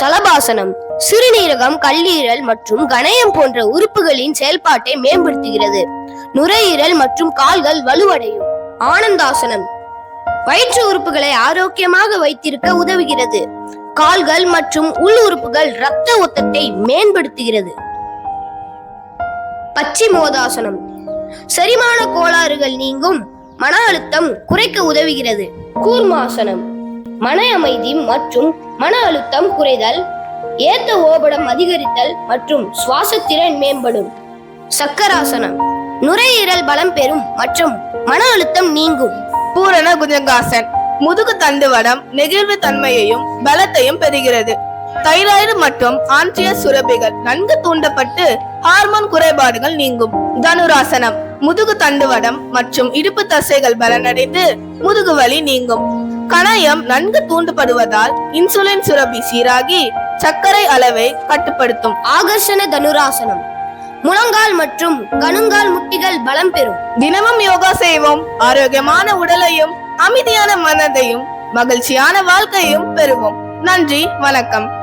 சலபாசனம் சிறுநீரகம், கல்லீரல் மற்றும் கணையம் போன்ற உறுப்புகளின் செயல்பாட்டை மேம்படுத்துகிறது. நுரையீரல் மற்றும் கால்கள் வலுவடையும். ஆனந்தாசனம் வயிற்று உறுப்புகளை ஆரோக்கியமாக வைத்திருக்க உதவுகிறது. கால்கள் மற்றும் உள் உறுப்புகள் இரத்த ஓட்டத்தை மேம்படுத்துகிறது. பச்சிமோதாசனம் செரிமான கோளாறுகள் நீங்கும். மன அழுத்தம் குறைக்க உதவுகிறது. கூர்மாசனம் மன அமைதி மற்றும் மன அழுத்தம் குறைதல், ஏத்த ஓபடம் அதிகரித்தல் மற்றும் சுவாசத்திறன் மேம்படும். சக்கராசனம் நுரையீரல் பலம் பெறும் மற்றும் மன அழுத்தம் நீங்கும். பூரண புஜங்காசன் முதுகு தண்டுவடம் நெகிழ்வு தன்மையையும் பலத்தையும் பெறுகிறது. தைராய்டு மற்றும் ஆன்டிய சுரப்பிகள் நன்கு தூண்டப்பட்டு ஹார்மோன் குறைபாடுகள் நீங்கும். தனுராசனம் முதுகு தண்டுவடம் மற்றும் இடுப்பு தசைகள் பலனடைந்து முதுகு வலி நீங்கும். கணையம் நன்கு தூண்டப்படுவதால் இன்சுலின் சுரப்பி சீராகி சர்க்கரை அளவை கட்டுப்படுத்தும். ஆகர்ஷண தனுராசனம் முழங்கால் மற்றும் கணுங்கால் முட்டிகள் பலம் பெறும். தினமும் யோகா செய்வோம். ஆரோக்கியமான உடலையும் அமைதியான மனதையும் மகிழ்ச்சியான வாழ்க்கையும் பெறுவோம். நன்றி, வணக்கம்.